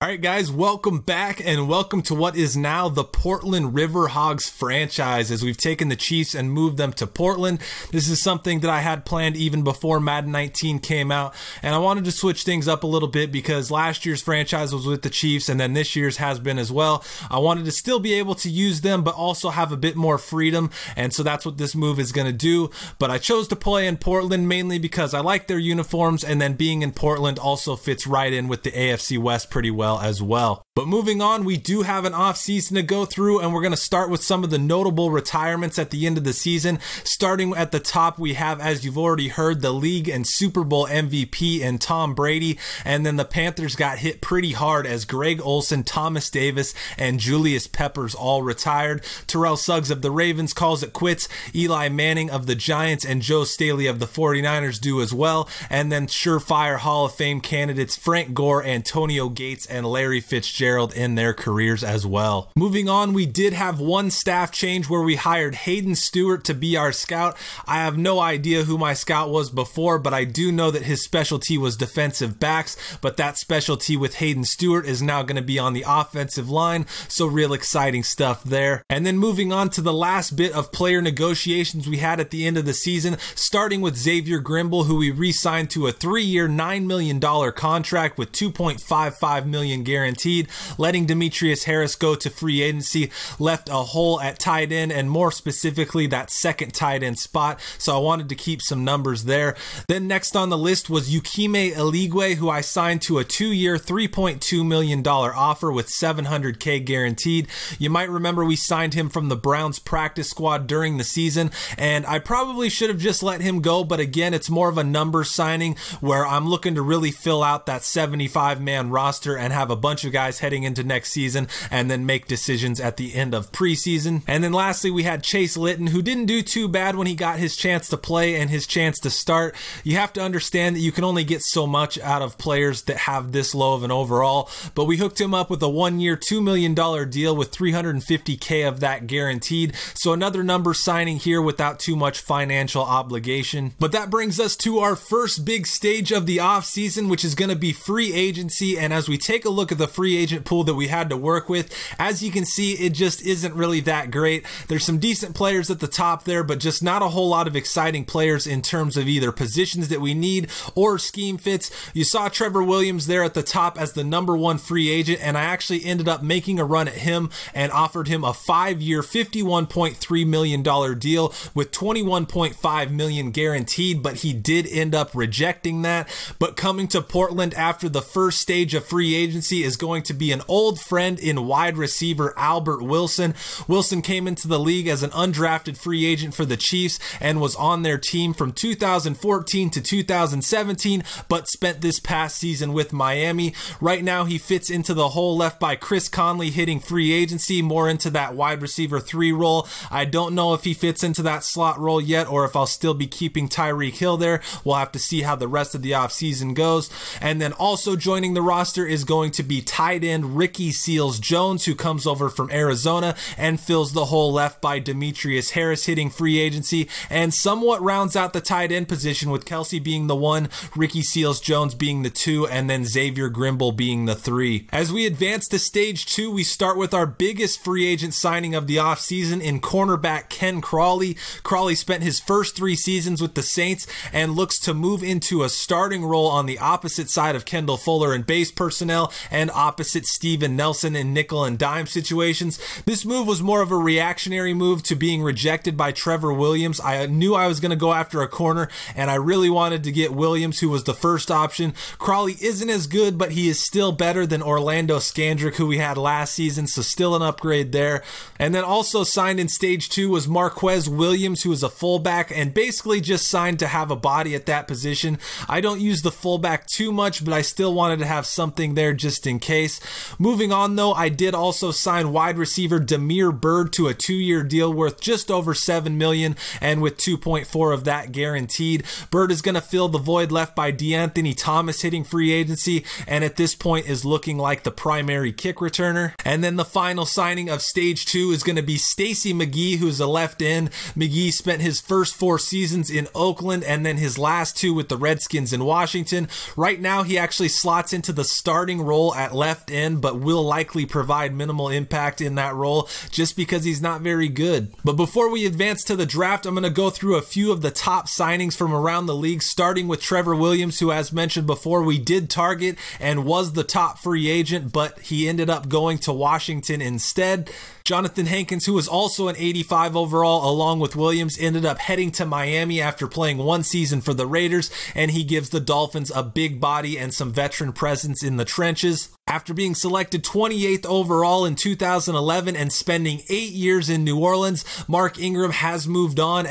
All right, guys, welcome back and welcome to what is now the Portland Riverhogs franchise as we've taken the Chiefs and moved them to Portland. This is something that I had planned even before Madden 19 came out, and I wanted to switch things up a little bit because last year's franchise was with the Chiefs and then this year's has been as well. I wanted to still be able to use them but also have a bit more freedom, and so that's what this move is going to do. But I chose to play in Portland mainly because I like their uniforms, and then being in Portland also fits right in with the AFC West pretty well as well. But moving on, we do have an off season to go through, and we're going to start with some of the notable retirements at the end of the season. Starting at the top, we have, as you've already heard, the league and Super Bowl MVP and Tom Brady, and then the Panthers got hit pretty hard as Greg Olsen, Thomas Davis, and Julius Peppers all retired. Terrell Suggs of the Ravens calls it quits. Eli Manning of the Giants and Joe Staley of the 49ers do as well. And then surefire Hall of Fame candidates Frank Gore, Antonio Gates, and Larry Fitzgerald in their careers as well. Moving on, we did have one staff change where we hired Hayden Stewart to be our scout. I have no idea who my scout was before, but I do know that his specialty was defensive backs, but that specialty with Hayden Stewart is now going to be on the offensive line, so real exciting stuff there. And then moving on to the last bit of player negotiations we had at the end of the season, starting with Xavier Grimble, who we re-signed to a 3-year, $9 million contract with $2.55 million guaranteed. Letting Demetrius Harris go to free agency left a hole at tight end, and more specifically that second tight end spot, so I wanted to keep some numbers there. Then next on the list was Yukime Eligwe, who I signed to a 2-year, $3.2 million offer with $700K guaranteed. You might remember we signed him from the Browns practice squad during the season, and I probably should have just let him go, but again, it's more of a number signing where I'm looking to really fill out that 75-man roster and have a bunch of guys heading into next season and then make decisions at the end of preseason. And then lastly, we had Chase Litton, who didn't do too bad when he got his chance to play and his chance to start. You have to understand that you can only get so much out of players that have this low of an overall, but we hooked him up with a 1-year, $2 million deal with $350K of that guaranteed, so another number signing here without too much financial obligation. But that brings us to our first big stage of the off season, which is going to be free agency. And as we take a look at the free agent pool that we had to work with, as you can see, it just isn't really that great. There's some decent players at the top there, but just not a whole lot of exciting players in terms of either positions that we need or scheme fits. You saw Trevor Williams there at the top as the #1 free agent, and I actually ended up making a run at him and offered him a 5-year, $51.3 million deal with $21.5 million guaranteed, but he did end up rejecting that. But coming to Portland after the first stage of free agency is going to be an old friend in wide receiver Albert Wilson. Wilson came into the league as an undrafted free agent for the Chiefs and was on their team from 2014 to 2017, but spent this past season with Miami. Right now, he fits into the hole left by Chris Conley hitting free agency, more into that wide receiver 3 role. I don't know if he fits into that slot role yet or if I'll still be keeping Tyreek Hill there. We'll have to see how the rest of the offseason goes. And then also joining the roster is going to be tight end Ricky Seals-Jones, who comes over from Arizona and fills the hole left by Demetrius Harris hitting free agency, and somewhat rounds out the tight end position with Kelsey being the 1, Ricky Seals-Jones being the 2, and then Xavier Grimble being the 3. As we advance to stage 2, we start with our biggest free agent signing of the offseason in cornerback Ken Crawley. Crawley spent his first 3 seasons with the Saints and looks to move into a starting role on the opposite side of Kendall Fuller in base personnel and opposite Steven Nelson in nickel and dime situations. This move was more of a reactionary move to being rejected by Trevor Williams. I knew I was going to go after a corner, and I really wanted to get Williams, who was the first option. Crawley isn't as good, but he is still better than Orlando Scandrick, who we had last season, so still an upgrade there. And then also signed in stage 2 was Marquez Williams, who is a fullback and basically just signed to have a body at that position. I don't use the fullback too much, but I still wanted to have something there just in case. Moving on though, I did also sign wide receiver Demir Bird to a 2-year deal worth just over $7 million and with 2.4 of that guaranteed. Bird is going to fill the void left by DeAnthony Thomas hitting free agency, and at this point is looking like the primary kick returner. And then the final signing of stage 2 is going to be Stacy McGee, who's a left end. McGee spent his first 4 seasons in Oakland and then his last 2 with the Redskins in Washington. Right now he actually slots into the starting role at left end, but will likely provide minimal impact in that role just because he's not very good. But before we advance to the draft, I'm going to go through a few of the top signings from around the league, starting with Trevor Williams, who, as mentioned before, we did target and was the top free agent, but he ended up going to Washington instead. Jonathan Hankins, who was also an 85 overall along with Williams, ended up heading to Miami after playing one season for the Raiders, and he gives the Dolphins a big body and some veteran presence in the trenches. After being selected 28th overall in 2011 and spending 8 years in New Orleans, Mark Ingram has moved on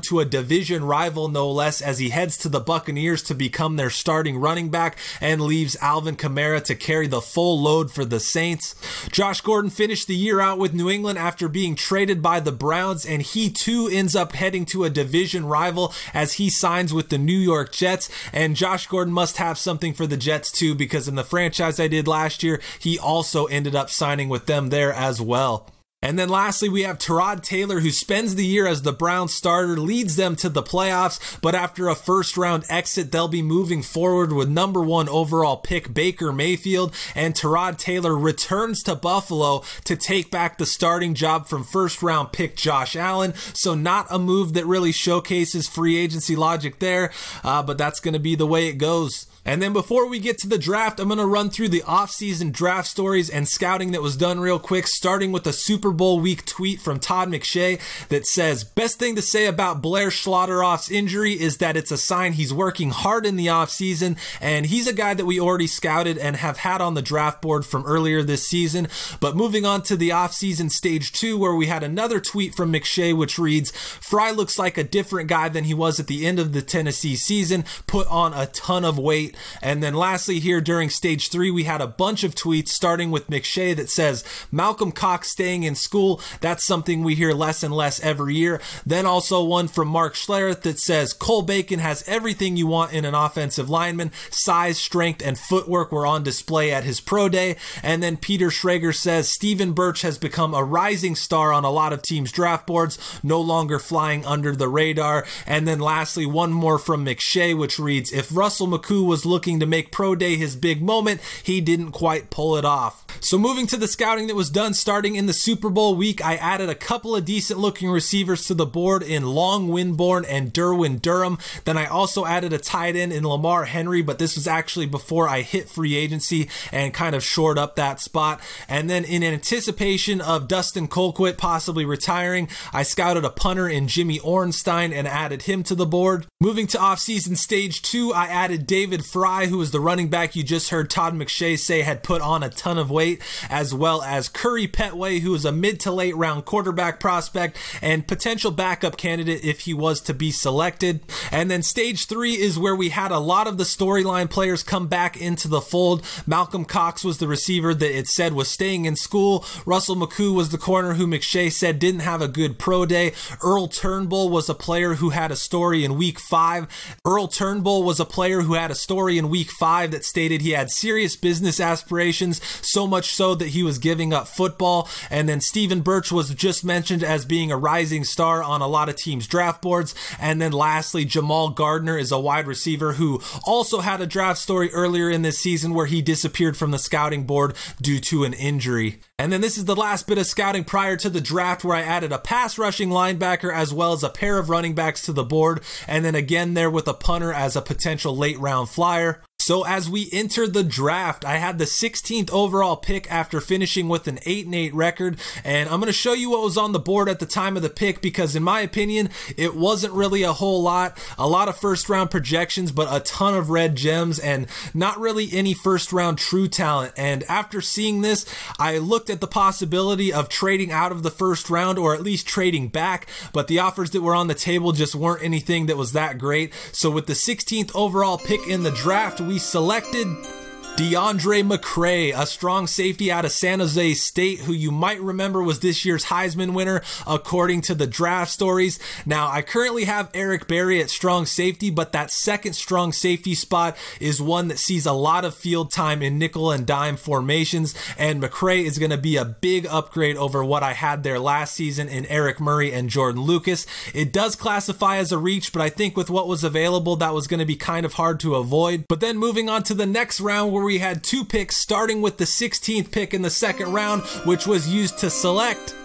to a division rival no less, as he heads to the Buccaneers to become their starting running back and leaves Alvin Kamara to carry the full load for the Saints. Josh Gordon finished the year out with New England after being traded by the Browns, and he too ends up heading to a division rival as he signs with the New York Jets. And Josh Gordon must have something for the Jets too, because in the franchise I did last year, he also ended up signing with them there as well. And then lastly, we have Tyrod Taylor, who spends the year as the Browns starter, leads them to the playoffs, but after a first-round exit, they'll be moving forward with number 1 overall pick Baker Mayfield, and Tyrod Taylor returns to Buffalo to take back the starting job from first-round pick Josh Allen. So not a move that really showcases free agency logic there, but that's going to be the way it goes. And then before we get to the draft, I'm going to run through the offseason draft stories and scouting that was done real quick, starting with a Super Bowl week tweet from Todd McShay that says, "Best thing to say about Blair Schlotteroff's injury is that it's a sign he's working hard in the offseason, and he's a guy that we already scouted and have had on the draft board from earlier this season." But moving on to the offseason stage 2, where we had another tweet from McShay which reads, "Fry looks like a different guy than he was at the end of the Tennessee season, put on a ton of weight." And then lastly here during stage 3, we had a bunch of tweets starting with McShay that says, "Malcolm Cox staying in school, that's something we hear less and less every year." Then also one from Mark Schlereth that says, "Cole Bacon has everything you want in an offensive lineman. Size, strength, and footwork were on display at his pro day." And then Peter Schrager says, "Steven Birch has become a rising star on a lot of teams' draft boards, no longer flying under the radar." And then lastly, one more from McShay which reads, "If Russell McCoo was looking to make pro day his big moment, he didn't quite pull it off." So moving to the scouting that was done starting in the Super Bowl week, I added a couple of decent looking receivers to the board in Long Winborn and Derwin Durham. Then I also added a tight end in Lamar Henry, but this was actually before I hit free agency and kind of shored up that spot. And then in anticipation of Dustin Colquitt possibly retiring, I scouted a punter in Jimmy Ornstein and added him to the board. Moving to offseason stage 2, I added David Fry, who is the running back you just heard Todd McShay say had put on a ton of weight, as well as Curry Petway, who is a mid to late round quarterback prospect and potential backup candidate if he was to be selected. And then stage 3 is where we had a lot of the storyline players come back into the fold. Malcolm Cox was the receiver that it said was staying in school. Russell McCoo was the corner who McShay said didn't have a good pro day. Earl Turnbull was a player who had a story in week 5. In week 5 that stated he had serious business aspirations, so much so that he was giving up football. And then Steven Birch was just mentioned as being a rising star on a lot of teams' draft boards. And then lastly, Jamal Gardner is a wide receiver who also had a draft story earlier in this season where he disappeared from the scouting board due to an injury. And then this is the last bit of scouting prior to the draft, where I added a pass rushing linebacker as well as a pair of running backs to the board, and then again there with a punter as a potential late round flyer. So as we enter the draft, I had the 16th overall pick after finishing with an 8-8 record, and I'm going to show you what was on the board at the time of the pick, because in my opinion, it wasn't really a whole lot. A lot of first round projections, but a ton of red gems and not really any first round true talent. And after seeing this, I looked at the possibility of trading out of the first round, or at least trading back, but the offers that were on the table just weren't anything that was that great. So with the 16th overall pick in the draft, we selected DeAndre McCray, a strong safety out of San Jose State, who you might remember was this year's Heisman winner, according to the draft stories. Now, I currently have Eric Berry at strong safety, but that second strong safety spot is one that sees a lot of field time in nickel and dime formations, and McCray is going to be a big upgrade over what I had there last season in Eric Murray and Jordan Lucas. It does classify as a reach, but I think with what was available, that was going to be kind of hard to avoid. But then moving on to the next round, where where we had 2 picks, starting with the 16th pick in the second round, which was used to select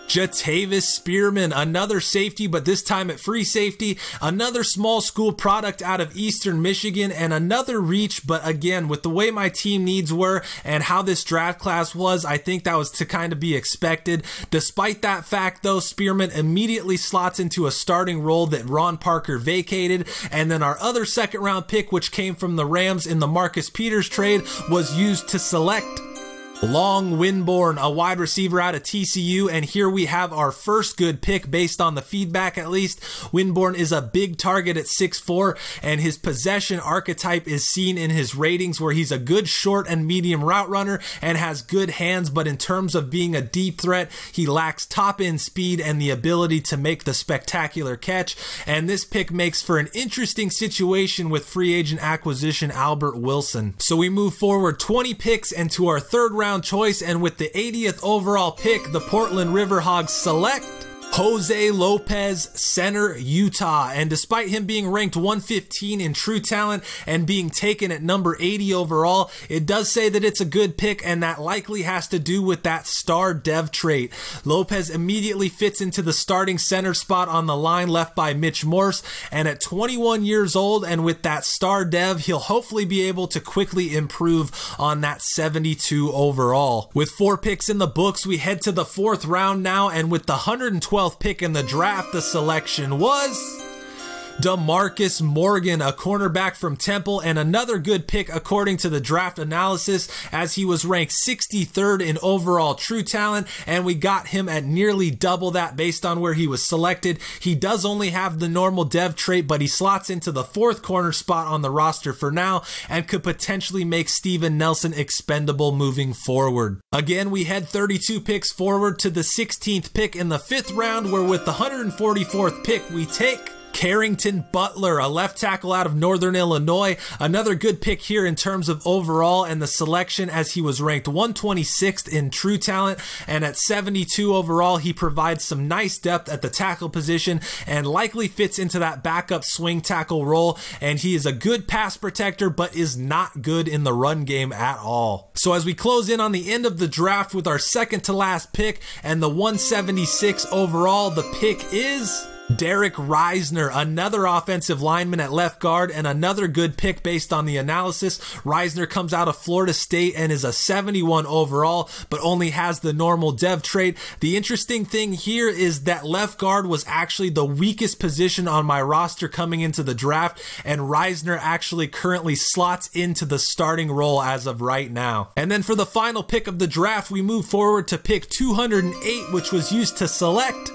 Jatavis Spearman, another safety, but this time at free safety, another small school product out of Eastern Michigan, and another reach. But again, with the way my team needs were and how this draft class was, I think that was to kind of be expected. Despite that fact, though, Spearman immediately slots into a starting role that Ron Parker vacated, and then our other second round pick, which came from the Rams in the Marcus Peters trade, was used to select Long Winborn, a wide receiver out of TCU, and here we have our first good pick based on the feedback at least. Winborn is a big target at 6'4", and his possession archetype is seen in his ratings where he's a good short and medium route runner and has good hands, but in terms of being a deep threat, he lacks top end speed and the ability to make the spectacular catch, and this pick makes for an interesting situation with free agent acquisition Albert Wilson. So we move forward 20 picks into our third round choice, and with the 80th overall pick, the Portland Riverhogs select Jose Lopez, center, Utah. And despite him being ranked 115 in true talent and being taken at number 80 overall, it does say that it's a good pick, and that likely has to do with that star dev trait. Lopez immediately fits into the starting center spot on the line left by Mitch Morse, and at 21 years old and with that star dev, he'll hopefully be able to quickly improve on that 72 overall. With 4 picks in the books, we head to the 4th round now, and with the 112th pick in the draft, the selection was DeMarcus Morgan, a cornerback from Temple, and another good pick according to the draft analysis, as he was ranked 63rd in overall true talent, and we got him at nearly double that based on where he was selected. He does only have the normal dev trait, but he slots into the 4th corner spot on the roster for now and could potentially make Steven Nelson expendable moving forward. Again, we head 32 picks forward to the 16th pick in the 5th round, where with the 144th pick we take Carrington Butler, a left tackle out of Northern Illinois. Another good pick here in terms of overall and the selection, as he was ranked 126th in true talent, and at 72 overall, he provides some nice depth at the tackle position and likely fits into that backup swing tackle role, and he is a good pass protector but is not good in the run game at all. So as we close in on the end of the draft with our second to last pick and the 176 overall, the pick is Derek Reisner, another offensive lineman at left guard, and another good pick based on the analysis. Reisner comes out of Florida State and is a 71 overall, but only has the normal dev trait. The interesting thing here is that left guard was actually the weakest position on my roster coming into the draft, and Reisner actually currently slots into the starting role as of right now. And then for the final pick of the draft, we move forward to pick 208, which was used to select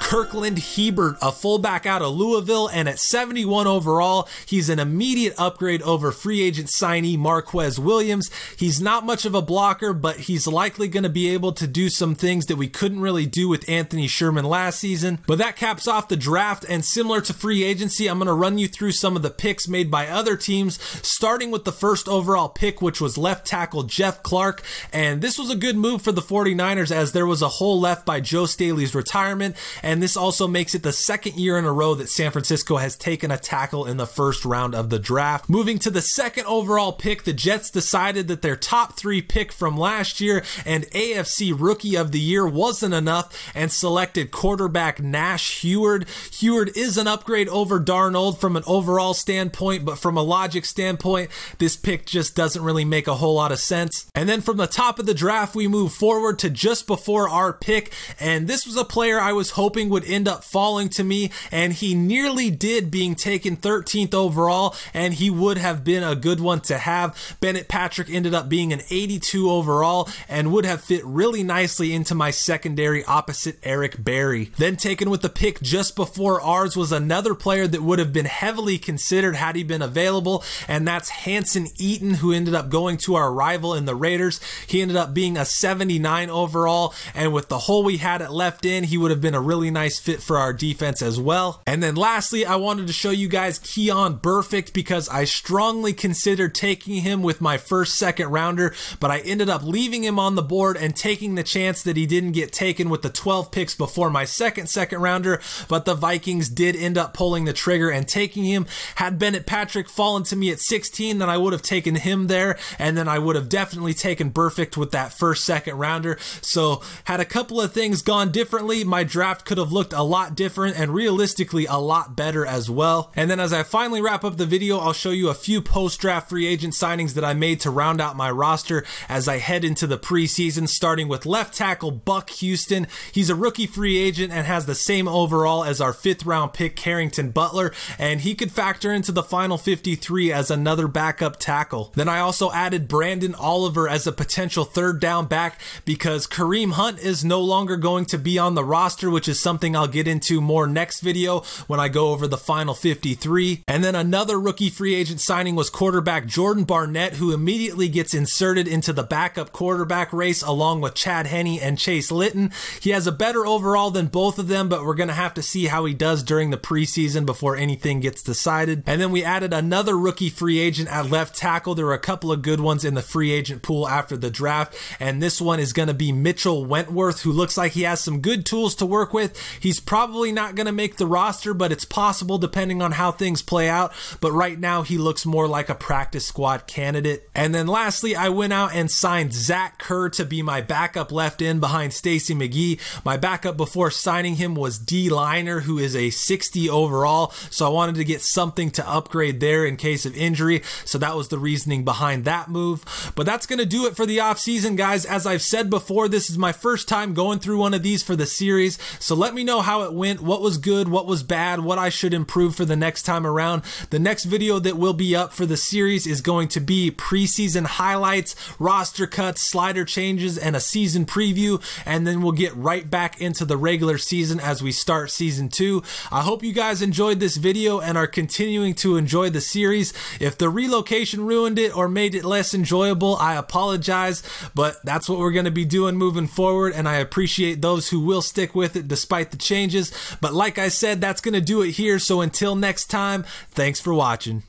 Kirkland Hebert, a fullback out of Louisville, and at 71 overall, he's an immediate upgrade over free agent signee Marquez Williams. He's not much of a blocker, but he's likely going to be able to do some things that we couldn't really do with Anthony Sherman last season. But that caps off the draft, and similar to free agency, I'm going to run you through some of the picks made by other teams, starting with the first overall pick, which was left tackle Jeff Clark. And this was a good move for the 49ers, as there was a hole left by Joe Staley's retirement, and this also makes it the second year in a row that San Francisco has taken a tackle in the first round of the draft. Moving to the second overall pick, the Jets decided that their top 3 pick from last year and AFC Rookie of the Year wasn't enough and selected quarterback Nash Heward. Heward is an upgrade over Darnold from an overall standpoint, but from a logic standpoint, this pick just doesn't really make a whole lot of sense. And then from the top of the draft, we move forward to just before our pick, and this was a player I was hoping would end up falling to me, and he nearly did, being taken 13th overall, and he would have been a good one to have. Bennett Patrick ended up being an 82 overall and would have fit really nicely into my secondary opposite Eric Berry. Then taken with the pick just before ours was another player that would have been heavily considered had he been available, and that's Hanson Eaton, who ended up going to our rival in the Raiders. He ended up being a 79 overall, and with the hole we had at left end, he would have been a really really nice fit for our defense as well. And then lastly, I wanted to show you guys Keon Burfict because I strongly considered taking him with my first second rounder, but I ended up leaving him on the board and taking the chance that he didn't get taken with the 12 picks before my second rounder, but the Vikings did end up pulling the trigger and taking him. Had Bennett Patrick fallen to me at 16, then I would have taken him there, and then I would have definitely taken Burfict with that first second rounder. So had a couple of things gone differently, my draft could have looked a lot different and realistically a lot better as well. And then as I finally wrap up the video, I'll show you a few post-draft free agent signings that I made to round out my roster as I head into the preseason, starting with left tackle Buck Houston. He's a rookie free agent and has the same overall as our 5th round pick Carrington Butler, and he could factor into the final 53 as another backup tackle. Then I also added Brandon Oliver as a potential 3rd down back because Kareem Hunt is no longer going to be on the roster, which is something I'll get into more next video when I go over the final 53. And then another rookie free agent signing was quarterback Jordan Barnett, who immediately gets inserted into the backup quarterback race along with Chad Henne and Chase Litton. He has a better overall than both of them, but we're going to have to see how he does during the preseason before anything gets decided. And then we added another rookie free agent at left tackle. There were a couple of good ones in the free agent pool after the draft, and this one is going to be Mitchell Wentworth, who looks like he has some good tools to work with. He's probably not going to make the roster, but it's possible depending on how things play out. But right now he looks more like a practice squad candidate. And then lastly, I went out and signed Zach Kerr to be my backup left end behind Stacy McGee. My backup before signing him was D. Liner, who is a 60 overall, so I wanted to get something to upgrade there in case of injury, so that was the reasoning behind that move. But that's going to do it for the offseason, guys. As I've said before, this is my first time going through one of these for the series, so let me know how it went, what was good, what was bad, what I should improve for the next time around. The next video that will be up for the series is going to be preseason highlights, roster cuts, slider changes, and a season preview, and then we'll get right back into the regular season as we start season 2. I hope you guys enjoyed this video and are continuing to enjoy the series. If the relocation ruined it or made it less enjoyable, I apologize, but that's what we're going to be doing moving forward, and I appreciate those who will stick with it despite the changes. But like I said, that's going to do it here, so until next time, thanks for watching.